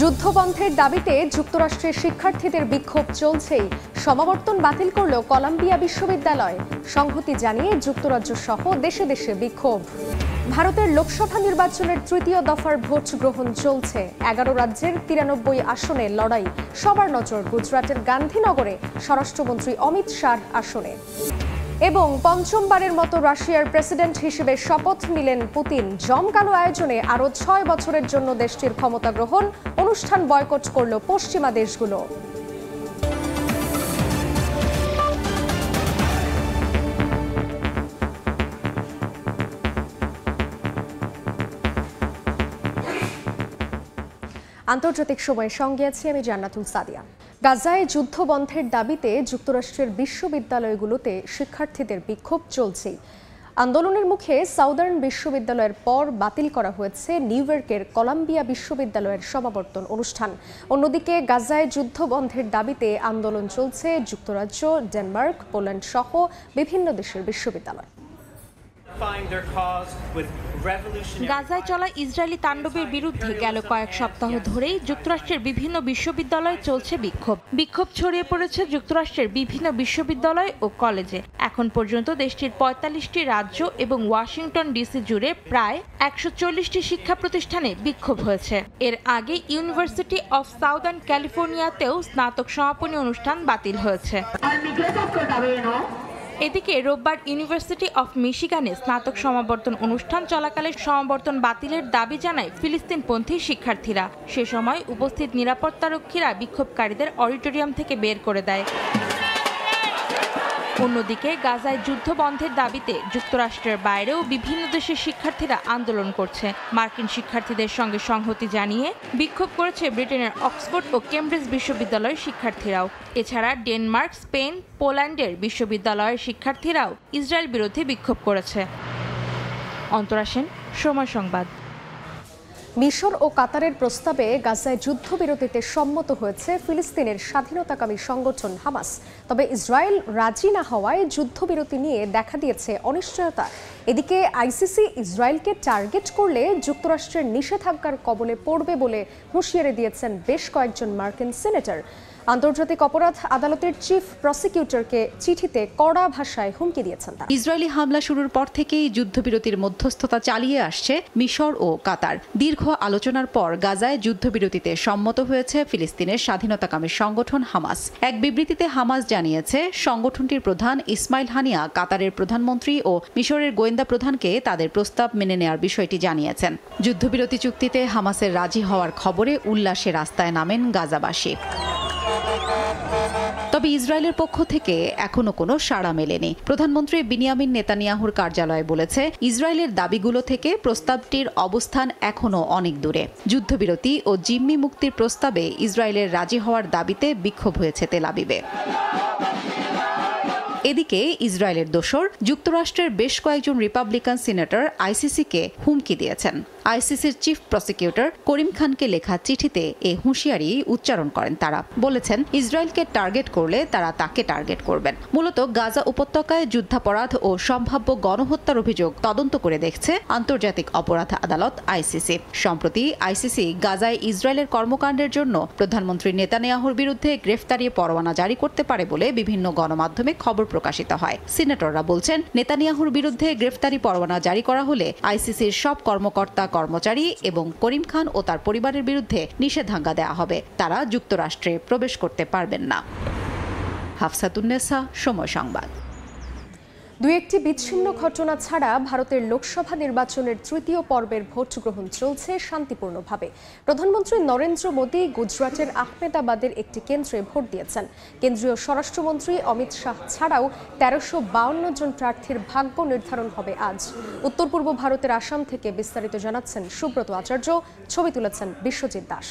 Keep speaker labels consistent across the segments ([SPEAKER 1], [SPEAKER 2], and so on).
[SPEAKER 1] যুদ্ধবন্ধের দাবিতে যুক্তরাষ্ট্রের শিক্ষার্থীদের বিক্ষোভ চলছেই। সমাবর্তন বাতিল করল কলাম্বিয়া বিশ্ববিদ্যালয়। সংহতি জানিয়ে যুক্তরাজ্য সহ দেশে দেশে বিক্ষোভ। ভারতের লোকসভা নির্বাচনের তৃতীয় দফার ভোট গ্রহণ চলছে। 11 রাজ্যের 93 আসনে লড়াই। সবার নজর গুজরাটের গান্ধীনগরে স্বরাষ্ট্রমন্ত্রী অমিত শাহর আসনে। এবং পঞ্চমবারের মতো রাশিয়ার প্রেসিডেন্ট হিসেবে শপথ নিলেন পুতিন। জমকালো আয়োজনে আরও 6 বছরের জন্য দেশটির ক্ষমতা গ্রহণ। অনুষ্ঠান বয়কট করল পশ্চিমা দেশগুলো। আন্তর্জাতিক সময়ের সঙ্গে আছি আমি জান্নাতুল সাদিয়া। গাজায় যুদ্ধবন্ধের দাবিতে যুক্তরাষ্ট্রের বিশ্ববিদ্যালয়গুলোতে শিক্ষার্থীদের বিক্ষোভ চলছেই। আন্দোলনের মুখে সাউদার্ন বিশ্ববিদ্যালয়ের পর বাতিল করা হয়েছে নিউ ইয়র্কের কলাম্বিয়া বিশ্ববিদ্যালয়ের সমাবর্তন অনুষ্ঠান। অন্যদিকে গাজায় যুদ্ধবন্ধের দাবিতে আন্দোলন চলছে যুক্তরাজ্য, ডেনমার্ক, পোল্যান্ড সহ বিভিন্ন দেশের বিশ্ববিদ্যালয়।
[SPEAKER 2] গাজায় চলা ইসরায়েলি তাণ্ডবের বিরুদ্ধে গেল কয়েক সপ্তাহ ধরেই যুক্তরাষ্ট্রের বিভিন্ন বিশ্ববিদ্যালয়ে চলছে বিক্ষোভ ছড়িয়ে পড়েছে যুক্তরাষ্ট্রের বিভিন্ন বিশ্ববিদ্যালয় ও কলেজে। এখন পর্যন্ত দেশটির 45টি রাজ্য এবং ওয়াশিংটন ডিসি জুড়ে প্রায় 140টি শিক্ষা প্রতিষ্ঠানে বিক্ষোভ হয়েছে। এর আগে ইউনিভার্সিটি অফ সাউদার্ন ক্যালিফোর্নিয়াতেও স্নাতক সমাপনী অনুষ্ঠান বাতিল হয়েছে। এদিকে রোববার ইউনিভার্সিটি অফ মিশিগানে স্নাতক সমাবর্তন অনুষ্ঠান চলাকালে সমাবর্তন বাতিলের দাবি জানায় ফিলিস্তিনপন্থী শিক্ষার্থীরা। সে সময় উপস্থিত নিরাপত্তারক্ষীরা বিক্ষোভকারীদের অডিটোরিয়াম থেকে বের করে দেয়। অন্যদিকে গাজায় যুদ্ধ বন্ধের দাবিতে যুক্তরাষ্ট্রের বাইরেও বিভিন্ন দেশের শিক্ষার্থীরা আন্দোলন করছে। মার্কিন শিক্ষার্থীদের সঙ্গে সংহতি জানিয়ে বিক্ষোভ করেছে ব্রিটেনের অক্সফোর্ড ও কেমব্রিজ বিশ্ববিদ্যালয়ের শিক্ষার্থীরাও। এছাড়া ডেনমার্ক, স্পেন, পোল্যান্ডের বিশ্ববিদ্যালয়ের শিক্ষার্থীরাও ইসরায়েল বিরোধী বিক্ষোভ করেছে। অন্তরা সেন, সময় সংবাদ।
[SPEAKER 1] মিশর ও কাতারের প্রস্তাবে গাজায় যুদ্ধবিরতিতে সম্মত হয়েছে ফিলিস্তিনের স্বাধীনতাকামী সংগঠন হামাস। তবে ইসরায়েল রাজি না হওয়ায় যুদ্ধবিরতি নিয়ে দেখা দিয়েছে অনিশ্চয়তা। এদিকে আইসিসি ইসরায়েলকে টার্গেট করলে যুক্তরাষ্ট্রের নিষেধাজ্ঞার কবলে পড়বে বলে হুঁশিয়ারি দিয়েছেন বেশ কয়েকজন মার্কিন সিনেটর। আন্তর্জাতিক অপরাধ আদালতের চিফ প্রসিকিউটরকে চিঠিতে কড়া ভাষায় হুমকি দিয়েছেন তারা।
[SPEAKER 3] ইসরায়েলি হামলা শুরুর পর থেকেই যুদ্ধবিরতির মধ্যস্থতা চালিয়ে আসছে মিশর ও কাতার। দীর্ঘ আলোচনার পর গাজায় যুদ্ধবিরতিতে সম্মত হয়েছে ফিলিস্তিনের স্বাধীনতাকামী সংগঠন হামাস। এক বিবৃতিতে হামাস জানিয়েছে, সংগঠনটির প্রধান ইসমাইল হানিয়া কাতারের প্রধানমন্ত্রী ও মিশরের গোয়েন্দা প্রধানকে তাদের প্রস্তাব মেনে নেওয়ার বিষয়টি জানিয়েছেন। যুদ্ধবিরতি চুক্তিতে হামাসের রাজি হওয়ার খবরে উল্লাসে রাস্তায় নামেন গাজাবাসী। তবে ইসরায়েলের পক্ষ থেকে এখনো কোনো সাড়া মেলেনি। প্রধানমন্ত্রী বিনিয়ামিন নেতানিয়াহুর কার্যালয় বলেছে, ইসরায়েলের দাবিগুলো থেকে প্রস্তাবটির অবস্থান এখনো অনেক দূরে। যুদ্ধবিরতি ও জিম্মি মুক্তির প্রস্তাবে ইসরায়েলের রাজি হওয়ার দাবিতে বিক্ষোভ হয়েছে তেল আবিবে। এদিকে ইসরায়েলের দোসর যুক্তরাষ্ট্রের বেশ কয়েকজন রিপাবলিকান সিনেটর আইসিসিকে হুমকি দিয়েছেন। আইসিসির চিফ প্রসিকিউটর করিম খানকে লেখা চিঠিতে এ হুঁশিয়ারি উচ্চারণ করেন তারা। বলেছেন, ইসরায়েলকে টার্গেট করলে তারা তাকে টার্গেট করবেন। মূলত গাজা উপত্যকায় যুদ্ধাপরাধ ও সম্ভাব্য গণহত্যার অভিযোগ তদন্ত করে দেখছে আন্তর্জাতিক অপরাধ আদালত আইসিসি। সম্প্রতি আইসিসি গাজায় ইসরায়েলের কর্মকাণ্ডের জন্য প্রধানমন্ত্রী নেতানিয়াহুর বিরুদ্ধে গ্রেফতারি পরোয়ানা জারি করতে পারে বলে বিভিন্ন গণমাধ্যমে খবর প্রকাশিত হয়। সিনেটররা বলছেন, নেতানিয়াহুর বিরুদ্ধে গ্রেফতারি পরোয়ানা জারি করা হলে আইসিসির সব কর্মকর্তা, কর্মচারী এবং করিম খান ও তার পরিবারের বিরুদ্ধে নিষেধাজ্ঞা দেওয়া হবে। তারা যুক্তরাষ্ট্রে প্রবেশ করতে পারবেন না। হাফসাতুন্নেসা, সময় সংবাদ।
[SPEAKER 1] দু একটি বিচ্ছিন্ন ঘটনা ছাড়া ভারতের লোকসভা নির্বাচনের তৃতীয় পর্বের ভোট গ্রহণ চলছে শান্তিপূর্ণভাবে। প্রধানমন্ত্রী নরেন্দ্র মোদী গুজরাটের আহমেদাবাদের একটি কেন্দ্রে ভোট দিয়েছেন। কেন্দ্রীয় স্বরাষ্ট্রমন্ত্রী অমিত শাহ ছাড়াও 1352 জন প্রার্থীর ভাগ্য নির্ধারণ হবে আজ। উত্তর পূর্ব ভারতের আসাম থেকে বিস্তারিত জানাচ্ছেন সুব্রত আচার্য, ছবি তুলেছেন বিশ্বজিৎ দাস।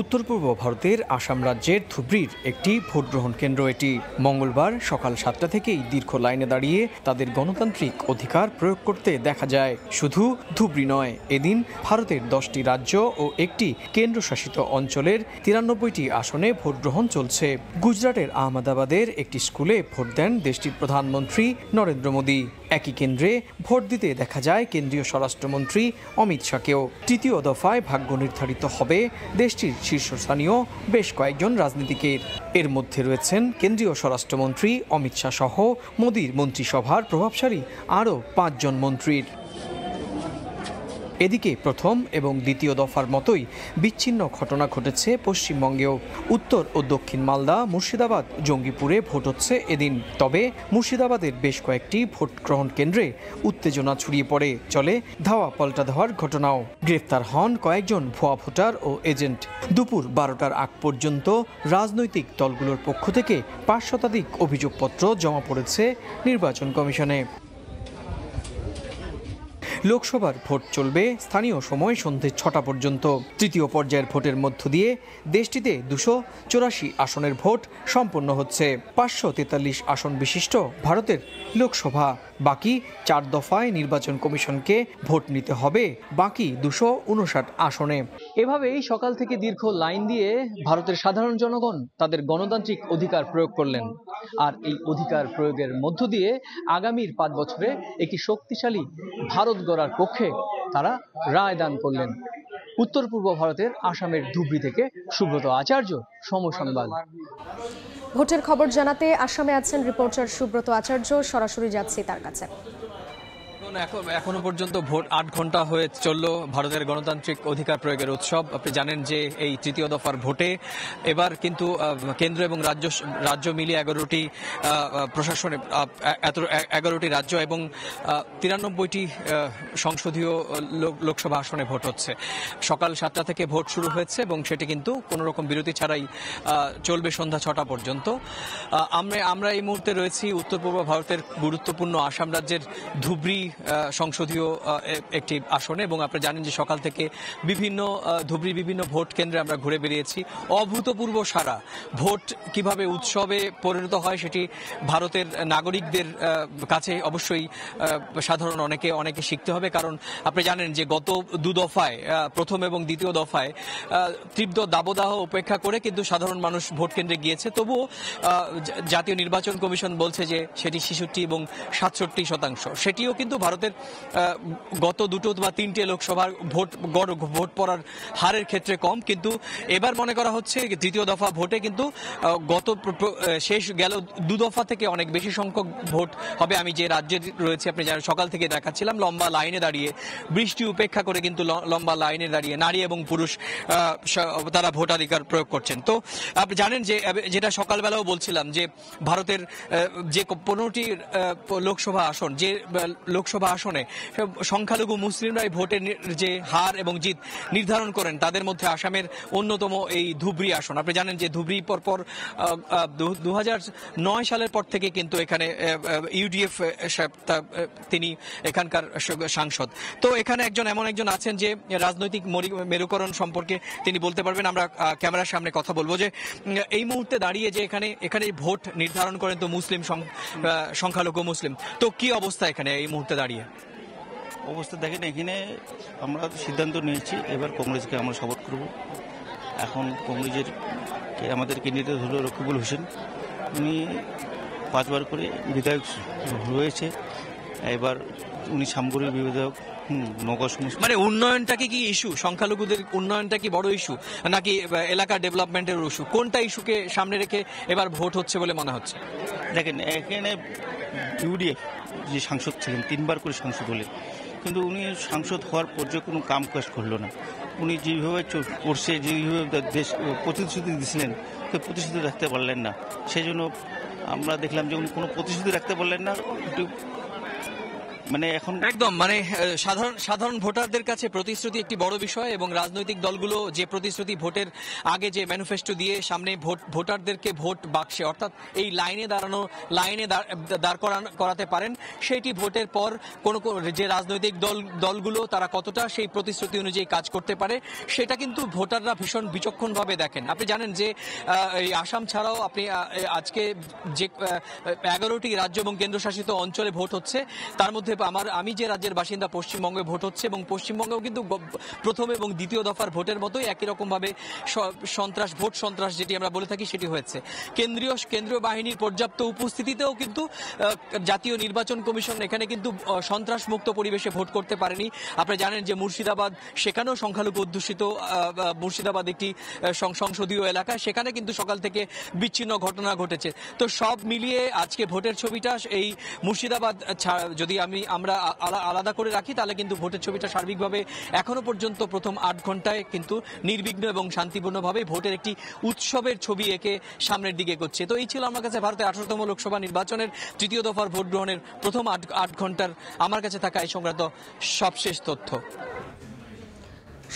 [SPEAKER 4] উত্তর পূর্ব ভারতের আসাম রাজ্যের ধুবড়ির একটি ভোট গ্রহণ কেন্দ্র এটি। মঙ্গলবার সকাল 7টা থেকেই দীর্ঘ লাইনে দাঁড়িয়ে তাদের গণতান্ত্রিক অধিকার প্রয়োগ করতে দেখা যায়। শুধু ধুবড়ি নয়, এদিন ভারতের 10টি রাজ্য ও একটি কেন্দ্রশাসিত অঞ্চলের 93টি আসনে ভোট গ্রহণ চলছে। গুজরাটের আহমেদাবাদের একটি স্কুলে ভোট দেন দেশটির প্রধানমন্ত্রী নরেন্দ্র মোদী। একই কেন্দ্রে ভোট দিতে দেখা যায় কেন্দ্রীয় স্বরাষ্ট্রমন্ত্রী অমিত শাহকেও। তৃতীয় দফায় ভাগ্য নির্ধারিত হবে দেশটির শীর্ষস্থানীয় বেশ কয়েকজন রাজনীতিকের। এর মধ্যে রয়েছেন কেন্দ্রীয় স্বরাষ্ট্রমন্ত্রী অমিত শাহ সহ মোদির মন্ত্রিসভার প্রভাবশালী আরও 5 জন মন্ত্রীর। এদিকে প্রথম এবং দ্বিতীয় দফার মতোই বিচ্ছিন্ন ঘটনা ঘটেছে পশ্চিমবঙ্গেও। উত্তর ও দক্ষিণ মালদা, মুর্শিদাবাদ, জঙ্গিপুরে ভোট হচ্ছে এদিন। তবে মুর্শিদাবাদের বেশ কয়েকটি ভোট গ্রহণ কেন্দ্রে উত্তেজনা ছড়িয়ে পড়ে, চলে ধাওয়া পাল্টা ধাওয়ার ঘটনাও। গ্রেফতার হন কয়েকজন ভুয়া ভোটার ও এজেন্ট। দুপুর 12টার আগ পর্যন্ত রাজনৈতিক দলগুলোর পক্ষ থেকে 5 শতাধিক অভিযোগপত্র জমা পড়েছে নির্বাচন কমিশনে। লোকসভার ভোট চলবে স্থানীয় সময় সন্ধ্যে 6টা পর্যন্ত। তৃতীয় পর্যায়ের ভোটের মধ্য দিয়ে দেশটিতে 284 আসনের ভোট সম্পন্ন হচ্ছে। 543 আসন বিশিষ্ট ভারতের লোকসভা। বাকি 4 দফায় নির্বাচন কমিশনকে ভোট নিতে হবে বাকি 259 আসনে। এভাবেই সকাল থেকে দীর্ঘ লাইন দিয়ে ভারতের সাধারণ জনগণ তাদের গণতান্ত্রিক অধিকার প্রয়োগ করলেন। আর এই অধিকার প্রয়োগের মধ্য দিয়ে আগামীর 5 বছরে একটি শক্তিশালী ভারত গড়ার পক্ষে তারা রায় দান করলেন। উত্তর পূর্ব ভারতের আসামের ধুবড়ী থেকে সুব্রত আচার্য, সময় সংবাদ।
[SPEAKER 1] ভোটের খবর জানাতে আসামে আছেন রিপোর্টার সুব্রত আচার্য, সরাসরি যাচ্ছি তার কাছে।
[SPEAKER 4] এখনো পর্যন্ত ভোট 8 ঘন্টা হয়ে চলল ভারতের গণতান্ত্রিক অধিকার প্রয়োগের উৎসব। আপনি জানেন যে এই তৃতীয় দফার ভোটে এবার কিন্তু কেন্দ্র এবং রাজ্য মিলিয়ে 11টি প্রশাসনে 11টি রাজ্য এবং 93টি সংসদীয় লোকসভা আসনে ভোট হচ্ছে। সকাল 7টা থেকে ভোট শুরু হয়েছে এবং সেটি কিন্তু কোনো রকম বিরতি ছাড়াই চলবে সন্ধ্যা 6টা পর্যন্ত। আমরা এই মুহূর্তে রয়েছি উত্তর পূর্ব ভারতের গুরুত্বপূর্ণ আসাম রাজ্যের ধুবড়ী সংসদীয় একটি আসনে এবং আপনারা জানেন যে সকাল থেকে ধুবড়ির বিভিন্ন ভোট কেন্দ্রে আমরা ঘুরে বেরিয়েছি। অভূতপূর্ব সারা। ভোট কিভাবে উৎসবে পরিণত হয় সেটি ভারতের নাগরিকদের কাছে অবশ্যই সাধারণ অনেকে শিখতে হবে, কারণ আপনি জানেন যে গত 2 দফায়, প্রথম এবং দ্বিতীয় দফায় তীব্র দাবদাহ উপেক্ষা করে কিন্তু সাধারণ মানুষ ভোট কেন্দ্রে গিয়েছে। তবুও জাতীয় নির্বাচন কমিশন বলছে যে সেটি 66 এবং 67%। সেটিও কিন্তু ভারতের গত 2 বা 3টে লোকসভার ভোট পড়ার হারের ক্ষেত্রে কম। কিন্তু এবার মনে করা হচ্ছে তৃতীয় দফা ভোটে কিন্তু গত শেষ গেল 2 দফা থেকে অনেক বেশি সংখ্যক ভোট হবে। আমি যে রাজ্যে রয়েছে আপনি জানেন, সকাল থেকে দেখাচ্ছিলাম লম্বা লাইনে দাঁড়িয়ে, বৃষ্টি উপেক্ষা করে কিন্তু লম্বা লাইনে দাঁড়িয়ে নারী এবং পুরুষ তারা ভোটাধিকার প্রয়োগ করছেন। তো আপনি জানেন যে যেটা সকালবেলাও বলছিলাম যে ভারতের যে 15টি লোকসভা আসন, যে লোকসভা আসনে সংখ্যালঘু মুসলিমরাই ভোটের যে হার এবং জিত নির্ধারণ করেন, তাদের মধ্যে আসামের অন্যতম এই ধুবড়ী আসন। আপনি জানেন যে ধুবড়ী পরপর 2009 সালের পর থেকে কিন্তু এখানে ইউডিএফ তিনি এখানকার সাংসদ। তো এখানে এমন একজন আছেন যে রাজনৈতিক মেরুকরণ সম্পর্কে তিনি বলতে পারবেন। আমরা ক্যামেরার সামনে কথা বলবো যে এই মুহূর্তে দাঁড়িয়ে যে এখানে ভোট নির্ধারণ করেন তো মুসলিম সংখ্যালঘু মুসলিম। তো কি অবস্থা এখানে এই মুহূর্তে দাঁড়িয়ে?
[SPEAKER 5] অবস্থা দেখেন, এখানে আমরা সিদ্ধান্ত নিয়েছি এবার কংগ্রেসকে আমরা সাপোর্ট করব। এখন কংগ্রেসের আমাদের ক্যান্ডিডেট হলো রকিবুল হোসেন, উনি 5 বার করে বিধায়ক রয়েছে। এবার উনি সামগুড়ির বিধায়ক, নগর সমষ্টি।
[SPEAKER 4] মানে উন্নয়নটাকে কি ইস্যু, সংখ্যালঘুদের উন্নয়নটা কি বড় ইস্যু নাকি এলাকা ডেভেলপমেন্টের ইস্যু? কোনটা ইস্যুকে সামনে রেখে এবার ভোট হচ্ছে বলে মনে হচ্ছে?
[SPEAKER 5] দেখেন, এখানে ইউডিএফ যে সাংসদ ছিলেন 3 বার করে সাংসদ হলেন, কিন্তু উনি সাংসদ হওয়ার পর যে কোনো কাম কাজ করলো না। উনি যেভাবে করছে, যেভাবে দেশ প্রতিশ্রুতি দিয়েছিলেন, সেই প্রতিশ্রুতি রাখতে পারলেন না। সেই জন্য আমরা দেখলাম যে উনি কোনো প্রতিশ্রুতি রাখতে পারলেন না। মানে এখন
[SPEAKER 4] একদম সাধারণ ভোটারদের কাছে প্রতিশ্রুতি একটি বড় বিষয় এবং রাজনৈতিক দলগুলো যে প্রতিশ্রুতি ভোটের আগে যে ম্যানিফেস্টো দিয়ে সামনে ভোটারদেরকে ভোট বাক্সে অর্থাৎ এই লাইনে দাঁড় করাতে পারেন, সেটি ভোটের পর কোন যে রাজনৈতিক দলগুলো তারা কতটা সেই প্রতিশ্রুতি অনুযায়ী কাজ করতে পারে সেটা কিন্তু ভোটাররা ভীষণ বিচক্ষণভাবে দেখেন। আপনি জানেন যে এই আসাম ছাড়াও আপনি আজকে যে 11টি রাজ্য এবং কেন্দ্রশাসিত অঞ্চলে ভোট হচ্ছে, তার মধ্যে মধ্যে আমি যে রাজ্যের বাসিন্দা পশ্চিমবঙ্গে ভোট হচ্ছে এবং পশ্চিমবঙ্গেও কিন্তু প্রথম এবং দ্বিতীয় দফার ভোটের মতোই একই রকমভাবে ভোট সন্ত্রাস যেটি আমরা বলে থাকি সেটি হয়েছে। কেন্দ্রীয় বাহিনীর পর্যাপ্ত উপস্থিতিতেও কিন্তু জাতীয় নির্বাচন কমিশন এখানে কিন্তু সন্ত্রাস মুক্ত পরিবেশে ভোট করতে পারেনি। আপনারা জানেন যে মুর্শিদাবাদ, সেখানেও সংখ্যালঘু অধ্যুষিত মুর্শিদাবাদ একটি সংসদীয় এলাকা, সেখানে কিন্তু সকাল থেকে বিচ্ছিন্ন ঘটনা ঘটেছে। তো সব মিলিয়ে আজকে ভোটের ছবিটা এই মুর্শিদাবাদ যদি আমরা আলাদা করে রাখি তাহলে কিন্তু ভোটের ছবিটা সার্বিকভাবে এখনো পর্যন্ত প্রথম 8 ঘন্টায় কিন্তু নির্বিঘ্ন এবং শান্তিপূর্ণভাবে ভোটের একটি উৎসবের ছবি এঁকে সামনের দিকে করছে। তো এই ছিল আমার কাছে ভারতের 18তম লোকসভা নির্বাচনের তৃতীয় দফার ভোট গ্রহণের প্রথম 8 ঘন্টার আমার কাছে থাকা এই সংক্রান্ত সবশেষ তথ্য।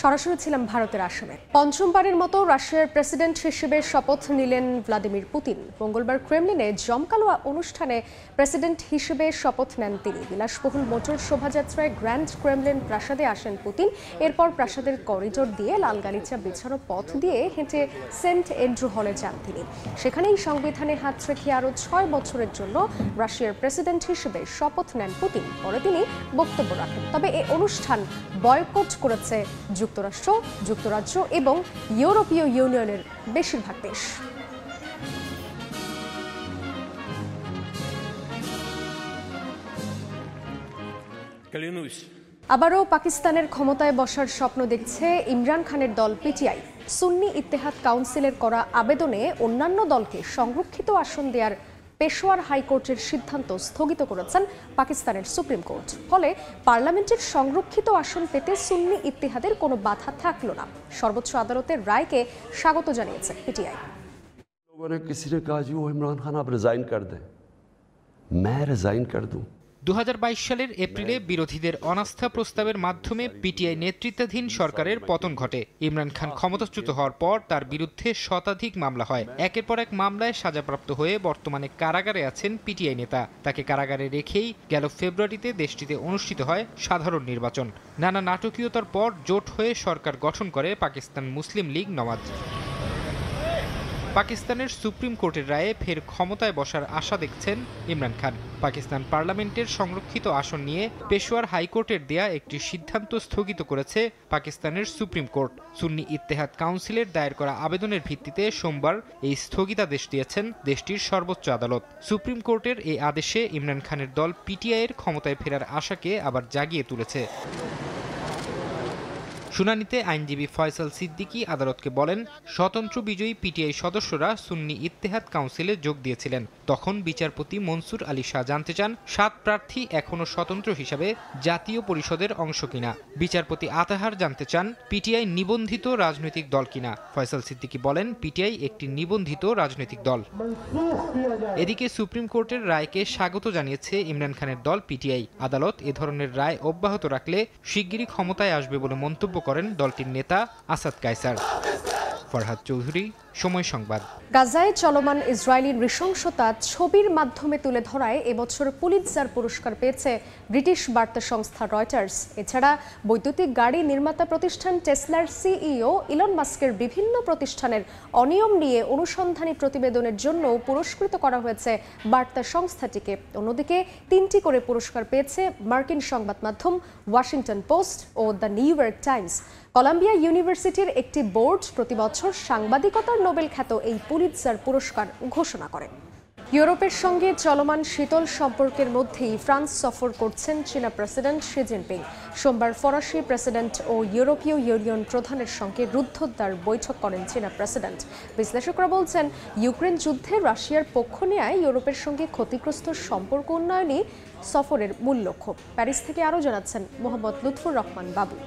[SPEAKER 1] সরাসরি ছিলাম ভারতের আসামে। পঞ্চমবারের মতো রাশিয়ার প্রেসিডেন্ট হিসেবে শপথ নিলেন ভ্লাদিমির পুতিন। মঙ্গলবার ক্রেমলিনে জমকালো অনুষ্ঠানে প্রেসিডেন্ট হিসেবে শপথ নেন তিনি। বিলাসবহুল মোটর শোভাযাত্রায় গ্র্যান্ড ক্রেমলিন প্রাসাদে আসেন পুতিন। এরপর প্রাসাদের করিডোর দিয়ে লাল গালিচা বিছানো পথ দিয়ে হেঁটে সেন্ট এন্ড্রু হলে যান তিনি। সেখানেই সংবিধানে হাত রেখে আরও 6 বছরের জন্য রাশিয়ার প্রেসিডেন্ট হিসেবে শপথ নেন পুতিন। পরে তিনি বক্তব্য রাখেন। তবে এই অনুষ্ঠান বয়কট করেছে যুক্তরাষ্ট্র, যুক্তরাজ্য এবং ইউরোপীয় ইউনিয়নের বেশিরভাগ দেশ। আবারও পাকিস্তানের ক্ষমতায় বসার স্বপ্ন দেখছে ইমরান খানের দল পিটিআই। সুন্নি ইত্তেহাদ কাউন্সিলের করা আবেদনে অন্যান্য দলকে সংরক্ষিত আসন দেওয়ার পেশোয়ার হাইকোর্টের সিদ্ধান্ত স্থগিত করেছেন পাকিস্তানের সুপ্রিম কোর্ট। ফলে পার্লামেন্টের সংরক্ষিত আসন পেতে সুন্নি ইত্তেহাদের কোনো বাধা থাকলো না। সর্বোচ্চ আদালতের রায়কে স্বাগত জানিয়েছে পিটিআই।
[SPEAKER 6] लोगों ने किसी ने कहा जी वो इमरान खान आप रिजाइन कर दें, मैं रिजाइन कर दूं।
[SPEAKER 7] 2022 সালের এপ্রিলে বিরোধীদের অনাস্থা প্রস্তাবের মাধ্যমে পিটিআই নেতৃত্বাধীন সরকারের পতন ঘটে। ইমরান খান ক্ষমতাচ্যুত হওয়ার পর তার বিরুদ্ধে শতাধিক মামলা হয়। একের পর এক মামলায় সাজাপ্রাপ্ত হয়ে বর্তমানে কারাগারে আছেন পিটিআই নেতা। তাকে কারাগারে রেখেই গেল ফেব্রুয়ারিতে দেশটিতে অনুষ্ঠিত হয় সাধারণ নির্বাচন। নানা নাটকীয়তার পর জোট হয়ে সরকার গঠন করে পাকিস্তান মুসলিম লীগ নওয়াজ। পাকিস্তানের সুপ্রিম কোর্টের রায়ে ফের ক্ষমতায় বসার আশা দেখছেন ইমরান খান। পাকিস্তান পার্লামেন্টের সংরক্ষিত আসন নিয়ে পেশোয়ার হাইকোর্টের দেয়া একটি সিদ্ধান্ত স্থগিত করেছে পাকিস্তানের সুপ্রিম কোর্ট। সুন্নি ইত্তেহাদ কাউন্সিলের দায়ের করা আবেদনের ভিত্তিতে সোমবার এই স্থগিতাদেশ দিয়েছেন দেশটির সর্বোচ্চ আদালত। সুপ্রিম কোর্টের এই আদেশে ইমরান খানের দল পিটিআইয়ের ক্ষমতায় ফেরার আশাকে আবার জাগিয়ে তুলেছে। শুনানিতে আইনজীবী ফয়সাল সিদ্দিকী আদালতকে বলেন, স্বতন্ত্র বিজয়ী পিটিআই সদস্যরা সুন্নি ইত্তেহাদ কাউন্সিলে যোগ দিয়েছিলেন। তখন বিচারপতি মনসুর আলী শাহ জানতে চান 7 প্রার্থী এখনও স্বতন্ত্র হিসাবে জাতীয় পরিষদের অংশ কিনা। বিচারপতি আতাহার জানতে চান পিটিআই নিবন্ধিত রাজনৈতিক দল কিনা। ফয়সাল সিদ্দিকী বলেন পিটিআই একটি নিবন্ধিত রাজনৈতিক দল। এদিকে সুপ্রিম কোর্টের রায়কে স্বাগত জানিয়েছে ইমরান খানের দল পিটিআই। আদালত এ ধরনের রায় অব্যাহত রাখলে শিগগিরই ক্ষমতায় আসবে বলে মন্তব্য করেন দলটির নেতা আসাদ কায়সার। ফরহাদ চৌধুরী, সময় সংবাদ।
[SPEAKER 1] গাজায় চলমান ইসরায়েলি নৃশংসতা ছবির মাধ্যমে তুলে ধরায় এবছর পুলিৎজার পুরস্কার পেয়েছে ব্রিটিশ বার্তা সংস্থা রয়টার্স। এছাড়া বৈদ্যুতিক গাড়ি নির্মাতা প্রতিষ্ঠান টেসলার সিইও ইলন মাস্কের বিভিন্ন প্রতিষ্ঠানের অনিয়ম নিয়ে অনুসন্ধানী প্রতিবেদনের জন্য পুরস্কৃত করা হয়েছে বার্তা সংস্থাটিকে। অন্যদিকে 3টি করে পুরস্কার পেয়েছে মার্কিন সংবাদ মাধ্যম ওয়াশিংটন পোস্ট ও the New York Times. Columbia ইউনিভার্সিটির একটি বোর্ড প্রতি বছর সাংবাদিকতার নোবেল খ্যাত এই পুলিৎজার পুরস্কার ঘোষণা করে। ইউরোপের সঙ্গে চলমান শীতল সম্পর্কের মধ্যেই ফ্রান্স সফর করছেন চীনা প্রেসিডেন্ট শি জিনপিং। সোমবার ফরাসি প্রেসিডেন্ট ও ইউরোপীয় ইউনিয়ন প্রধানের সঙ্গে রুদ্ধদ্বার বৈঠক করেন চীনা প্রেসিডেন্ট। বিশ্লেষকরা বলছেন, ইউক্রেন যুদ্ধে রাশিয়ার পক্ষ নেয় ইউরোপের সঙ্গে ক্ষতিগ্রস্ত সম্পর্ক উন্নয়নই সফরের মূল লক্ষ্য। প্যারিস থেকে আরও জানাচ্ছেন মোহাম্মদ লুৎফুর রহমান বাবু।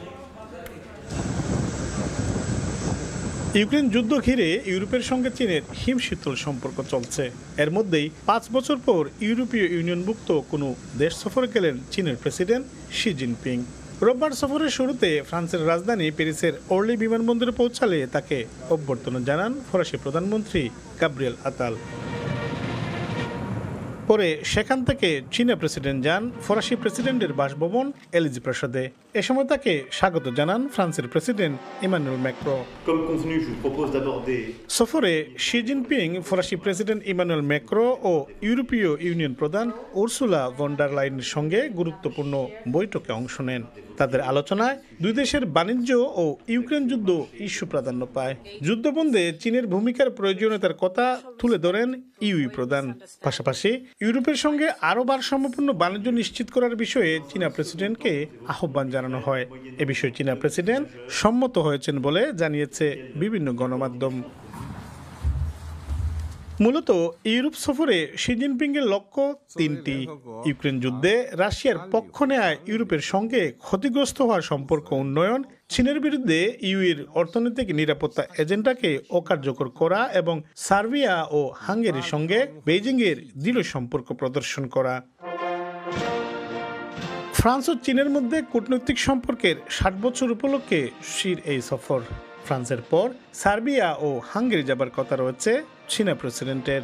[SPEAKER 8] ইউক্রেন যুদ্ধ ঘিরে ইউরোপের সঙ্গে চীনের হিমশীতল সম্পর্ক চলছে। এর মধ্যেই 5 বছর পর ইউরোপীয় ইউনিয়নভুক্ত কোনো দেশ সফরে গেলেন চীনের প্রেসিডেন্ট শি জিনপিং। রোববার সফরের শুরুতে ফ্রান্সের রাজধানী প্যারিসের অর্লি বিমানবন্দরে পৌঁছালে তাকে অভ্যর্থনা জানান ফরাসি প্রধানমন্ত্রী গাব্রিয়েল আতাল। পরে সেখান থেকে চীনা প্রেসিডেন্ট যান ফরাসি প্রেসিডেন্টের বাসভবন এলিজি প্রাসাদে। এ সময় তাকে স্বাগত জানান ফ্রান্সের প্রেসিডেন্ট ইমানুয়েল ম্যাক্রো। সফরে শি জিনপিং, ফরাসি প্রেসিডেন্ট ইমানুয়েল ম্যাক্রো ও ইউরোপীয় ইউনিয়ন প্রধান উরসুলা ভন ডার লাইনের সঙ্গে গুরুত্বপূর্ণ বৈঠকে অংশ নেন। তাদের আলোচনায় দুই দেশের বাণিজ্য ও ইউক্রেন যুদ্ধ ইস্যু প্রাধান্য পায়। যুদ্ধবন্ধে চীনের ভূমিকার প্রয়োজনীয়তার কথা তুলে ধরেন ইউই প্রধান। পাশাপাশি ইউরোপের সঙ্গে আরও ভারসাম্যপূর্ণ বাণিজ্য নিশ্চিত করার বিষয়ে চীনা প্রেসিডেন্টকে আহ্বান জানানো হয়। এ বিষয়ে চীনা প্রেসিডেন্ট সম্মত হয়েছেন বলে জানিয়েছে বিভিন্ন গণমাধ্যম। মূলত ইউরোপ সফরে শি জিনপিংয়ের লক্ষ্য তিনটি: ইউক্রেন যুদ্ধে রাশিয়ার পক্ষ নেয় ইউরোপের সঙ্গে ক্ষতিগ্রস্ত হওয়ার সম্পর্ক উন্নয়ন, চীনের বিরুদ্ধে ইউএর অর্থনৈতিক নিরাপত্তা এজেন্ডাকে অকার্যকর করা এবং সার্বিয়া ও হাঙ্গেরির সঙ্গে বেইজিংয়ের দৃঢ় সম্পর্ক প্রদর্শন করা। ফ্রান্স ও চীনের মধ্যে কূটনৈতিক সম্পর্কের 60 বছর উপলক্ষে শির এই সফর। ফ্রান্সের পর সার্বিয়া ও হাঙ্গেরি যাবার কথা রয়েছে চীনা প্রেসিডেন্টের।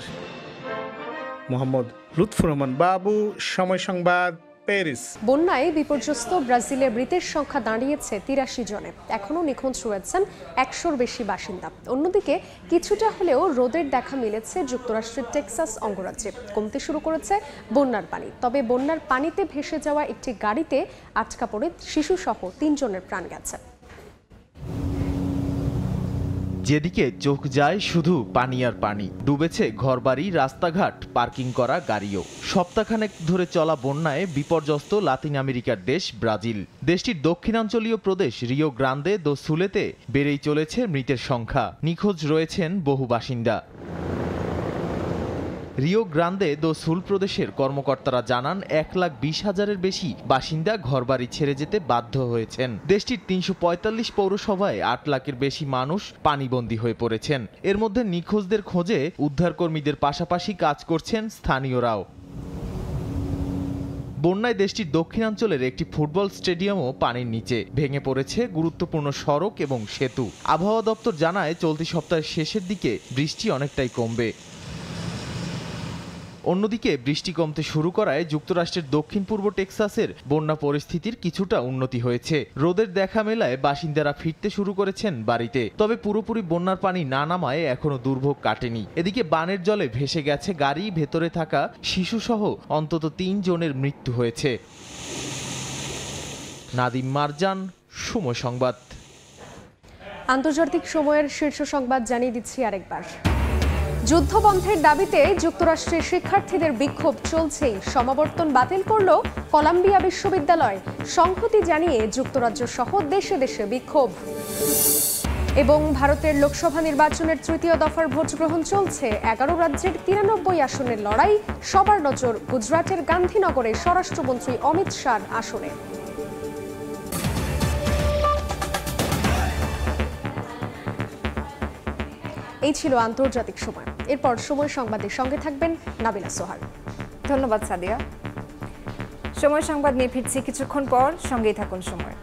[SPEAKER 8] মোহাম্মদ লুৎফুর রহমান বাবু, সময় সংবাদ, প্যারিস।
[SPEAKER 1] বন্যায় বিপর্যস্ত ব্রাজিলের মৃতের সংখ্যা দাঁড়িয়েছে 83 জনে। এখনও নিখোঁজ রয়েছেন 100-র বেশি বাসিন্দা। অন্যদিকে কিছুটা হলেও রোদের দেখা মিলেছে যুক্তরাষ্ট্রের টেক্সাস অঙ্গরাজ্যে। কমতে শুরু করেছে বন্যার পানি। তবে বন্যার পানিতে ভেসে যাওয়া একটি গাড়িতে আটকা পড়ে শিশুসহ 3 জনের প্রাণ গেছে।
[SPEAKER 9] যেদিকে চোখ যায় শুধু পানি আর পানি, ডুবেছে ঘরবাড়ি, রাস্তাঘাট, পার্কিং করা গাড়িও। সপ্তাহখানেক ধরে চলা বন্যায় বিপর্যস্ত লাতিন আমেরিকার দেশ ব্রাজিল। দেশটির দক্ষিণাঞ্চলীয় প্রদেশ রিও গ্রান্দে দো সুলেতে বেড়েই চলেছে মৃতের সংখ্যা। নিখোঁজ রয়েছেন বহু বাসিন্দা। রিও গ্রান্দে দো সুল প্রদেশের কর্মকর্তারা জানান 1,20,000-এর বেশি বাসিন্দা ঘরবাড়ি ছেড়ে যেতে বাধ্য হয়েছেন। দেশটির 345 পৌরসভায় 8 লাখের বেশি মানুষ পানিবন্দী হয়ে পড়েছেন। এর মধ্যে নিখোঁজদের খোঁজে উদ্ধারকর্মীদের পাশাপাশি কাজ করছেন স্থানীয়রাও। বন্যায় দেশটির দক্ষিণাঞ্চলের একটি ফুটবল স্টেডিয়ামও পানির নিচে। ভেঙে পড়েছে গুরুত্বপূর্ণ সড়ক এবং সেতু। আবহাওয়া দপ্তর জানায় চলতি সপ্তাহের শেষের দিকে বৃষ্টি অনেকটাই কমবে। অন্যদিকে বৃষ্টি কমতে শুরু করায় যুক্তরাষ্ট্রের দক্ষিণ পূর্ব টেক্সাসের বন্যা পরিস্থিতির কিছুটা উন্নতি হয়েছে। রোদের দেখা মেলায় বাসিন্দারা ফিরতে শুরু করেছেন বাড়িতে। তবে পুরোপুরি বন্যার পানি না নামায় এখনো দুর্ভোগ কাটেনি। এদিকে বানের জলে ভেসে গেছে গাড়ি, ভেতরে থাকা শিশুসহ অন্তত 3 জনের মৃত্যু হয়েছে। নাদিম মারজান, সময় সংবাদ।
[SPEAKER 1] আন্তর্জাতিক সময়ের শীর্ষ সংবাদ জানিয়ে দিচ্ছি আরেকবার। যুদ্ধবন্ধের দাবিতে যুক্তরাষ্ট্রের শিক্ষার্থীদের বিক্ষোভ চলছেই। সমাবর্তন বাতিল করল কলাম্বিয়া বিশ্ববিদ্যালয়। সংহতি জানিয়ে যুক্তরাজ্য সহ দেশে দেশে বিক্ষোভ। এবং ভারতের লোকসভা নির্বাচনের তৃতীয় দফার ভোট গ্রহণ চলছে। 11 রাজ্যের 93 আসনের লড়াই। সবার নজর গুজরাটের গান্ধীনগরে স্বরাষ্ট্রমন্ত্রী অমিত শাহর আসনে। এই ছিল আন্তর্জাতিক সময়। এরপর সময় সংবাদের সঙ্গে থাকবেন নাবিলা সোহার।
[SPEAKER 10] ধন্যবাদ সাদিয়া। সময় সংবাদ নিয়ে ফিরছি কিছুক্ষণ পর, সঙ্গেই থাকুন সময়।